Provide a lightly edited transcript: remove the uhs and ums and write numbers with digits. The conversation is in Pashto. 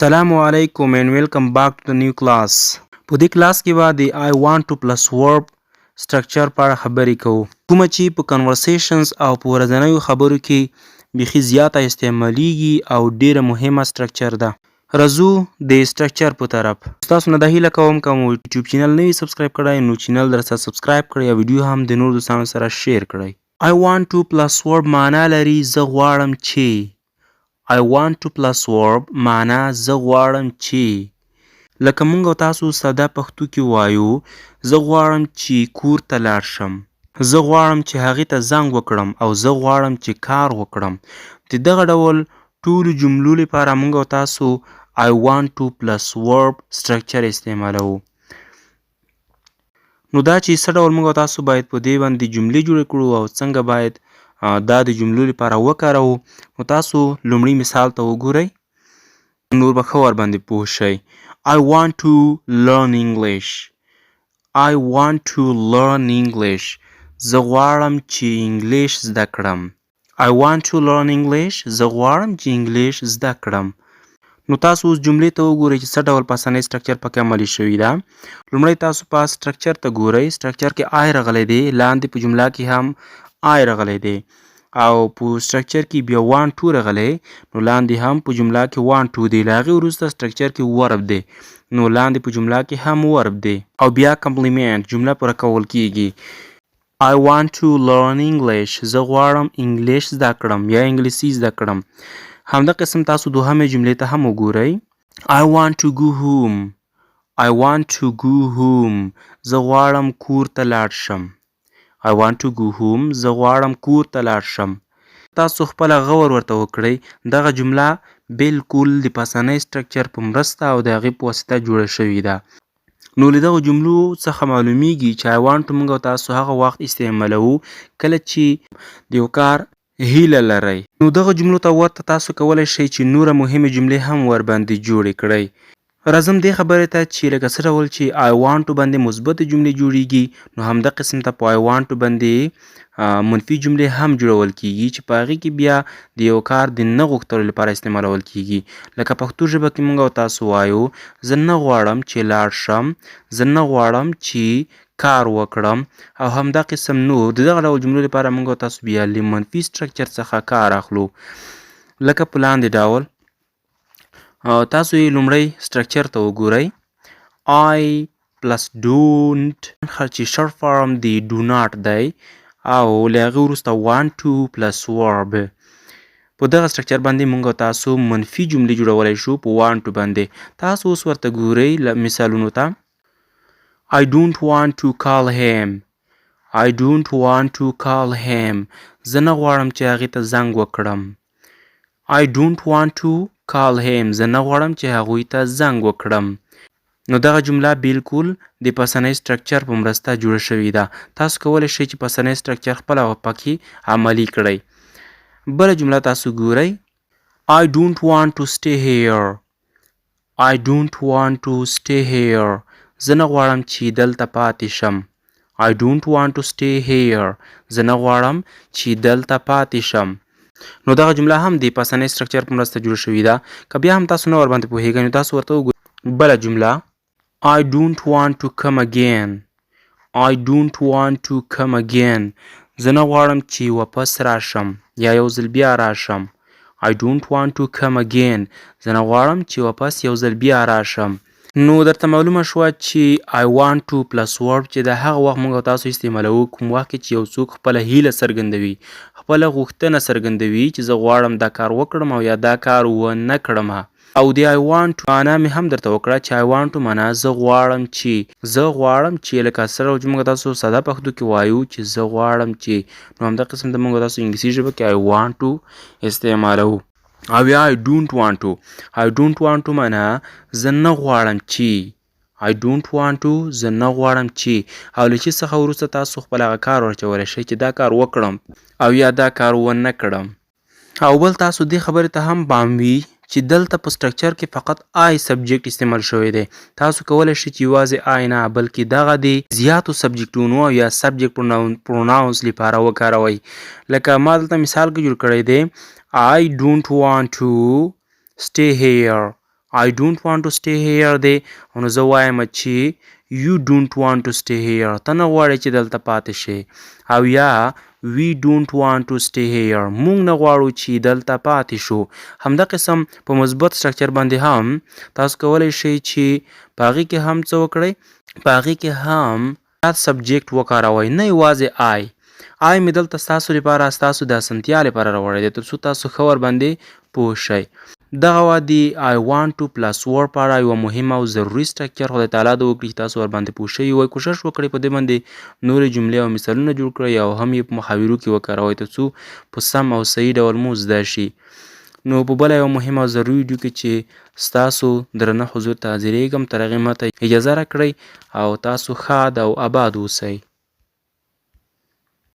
Assalamu alaikum and welcome back to the new class. په دې کلاس کې به د I want to plus verb structure په اړه خبرې کوو. کومه چې په conversations او په ورځنیو خبرو کې بیخي زیاته استعمالیږي او ډیره مهمه structure ده. راځو د structure په طرف. تاسو نه د هیله کوم که مو یوټیوب چینل نه وي سبسکرایب کړی نو چینل درسره سبسکرایب کړئ او ویډیو هم د نورو دوستانو سره شیر کړئ. I want to plus verb معنا لري زه غواړم چې. I want to plus verb معنا زه غواړم چې. لکه مونږ او تاسو ساده پښتو کې وایو زه غواړم چې کور ته لاړ شم. زه غواړم چې هغې ته زنګ وکړم او زه غواړم چې کار وکړم. د دغه ډول ټولو جملو لپاره مونږ او تاسو I want to plus verb structure استعمالوو. نو دا چې څه ډول مونږ او تاسو باید په دې باندې جملې جوړې کړو او څنګه باید دا د جملو لپاره وکاروو نو تاسو لومړی مثال ته وګورئ نور به ښه ورباندې پوه شئ. I want to learn English. I want to learn English. زه غواړم چې انګلیش زده کړم. I want to learn English. زه غواړم چې انګلیش زده کړم. نو تاسو اوس جملې ته وګورئ چې څه ډول په اسانۍ سټرکچر پکې عملي شوي ده. لومړی تاسو په سټرکچر ته ګورئ. سټرکچر کې I راغلی دی، لاندې په جمله کې هم I راغلی دی او په سټرکچر کې بیا want to راغلی نو لاندې هم په جمله کې want to دی. له هغې وروسته سټرکچر کې verb دی نو لاندې په جمله کې هم verb دی او بیا کمپلیمنټ جمله پوره کول کیږي. I want to learn English. زه غواړم انګلیش زده کړم یا انګلیسي زده کړم. همدا قسم تاسو دوهمې جملې ته هم وګورئ. I want to go home. I want to go home. زه غواړم کور ته لاړ شم. I want to go home. زه غواړم کور ته لاړ شم. تاسو خپله غور ورته وکړئ. دغه جمله بالکل د په اسانۍ سټرکچر په مرسته او د هغې په واسطه جوړه شوې ده. نو له دغو جملو څخه معلومیږي چې I want to موږ او تاسو هغه وخت استعمالوو کله چې د یو کار هیله لرئ. نو دغه جملو ته ورته تاسو کولی شئ چې نوره مهمې جملې هم ورباندې جوړې کړئ. راځم دې خبرې ته چې لکه څه ډول چې I want to باندې مثبتې جملې جوړیږي نو همدا قسم ته په I want to باندې منفي جملې هم جوړول کیږي چې په هغې کې بیا د یو کار د نه غوښتلو لپاره استعمالول کیږي. لکه پښتو ژبه کې موږ او تاسو وایو زه نه غواړم چې لاړ شم، زه نه غواړم چې کار وکړم او همدا قسم نور د دغه ډول جملو لپاره موږ او تاسو بیا له منفي سټرکچر څخه کار اخلو. لکه په لاندې ډول تاسو یې لومړی سټرکچر ته وګورئ. I plus don't چې شارټ فارم دی do not دی او له هغې وروسته want to plus verb. په دغه سټرکچر باندې موږ او تاسو منفي جملې جوړولی شو په want to باندې. تاسو اوس ورته ګورئ مثالونو ته. I don't want to call him. I don't want to call him. زه نه غواړم چې هغې ته زنګ وکړم. I don't want to call him. زه نه غواړم چې هغوی ته زنګ وکړم. نو دغه جمله بالکل د په اسانۍ سټرکچر په مرسته جوړه شوې ده. تاسو کولی شئ چې په اسانۍ سټرکچر خپله پکې عملي کړئ. بله جمله تاسو ګورئ. I don't want to stay here. I don't want to stay here. زه نه غواړم چې دلته پاتې شم. I don't want to stay here. زه نه غواړم چې دلته پاتې شم. نو دغه جمله هم د په اسانۍ سټرکچر په مرسته جوړه شوې ده. که بیا هم تاسو نه ورباندې پوهېږئ نو تاسو ورته وګورئ. بله جمله I don't want to come again. I don't want to come again. زه نه غواړم چې واپس راشم یا یو ځل بیا راشم. I don't want to come again. زه نه غواړم چې واپس یو ځل بیا راشم. نو درته معلومه شوه چې I want to plus verb چې د هغه وخت موږ او تاسو استعمالوو کوم وخت کې چې یو څوک خپله هیله څرګندوي، خپله غوښتنه څرګندوي چې زه غواړم دا کار وکړم او یا دا کار ونه کړم. او د I want to معنا مې هم درته وکړه چې I want to معنا زه غواړم چې لکه سره چې موږ تاسو ساده پښتو کې وایو چې زه غواړم چې نو همدا قسم د موږ تاسو انګلیسي ژبه کې I want to استعمالوو. او یا I don't want to. I don't want to معنا زه نه غواړم چې. I don't want to زه نه غواړم چې او له چې څخه وروسته تاسو خپل هغه کار ورچولی شئ چې دا کار وکړم او یا دا کار ونه کړم. او بل تاسو دې خبرې ته هم پام وي چې دلته په سټرکچر کې فقط I سبجیکټ استعمال شوی دی. تاسو کولی شئ چې یوازې I نه بلکې دغه د زیاتو سبجیکټونو او یا سبجیکټ پروناونس لپاره وکاروئ. لکه ما دلته مثال کې جوړ کړی دی I don't want to stay here. I don't want to stay here دی نو زه وایم چې you don't want to stay here ته نه غواړې چې دلته پاتې شې او یا we don't want to stay here موږ نه غواړو چې دلته پاتې شو همدا قسم په مثبت سټرکچر باندې هم تاسو کولی شئ چې په هغې کې هم څه وکړئ په هغې کې هم سبجیکټ وکاروئ نه یوازې آی مې دلته ستاسو لپاره ستاسو د اسانتیا لپاره راوړی دی تر څو تاسو ښه ورباندې پوه شئ دغه وه د I want to plus word په اړه یوه مهمه او ضروري سټرکچر خدای تعالی دې وکړي چې تاسو ورباندې پوه شوي وئ کوشش وکړئ په دې باندې نورې جملې او مثالونه جوړ کړئ او هم یې په محاورو کې وکاروئ تر څو په سم او صحیح ډول مو زده شي نو په بله یوه مهمه او ضروري ویډیو کې چې ستاسو درنه حضور ته حاضرېږم تر هغې ماته اجازه راکړئ او تاسو ښاد او آباد اوسئ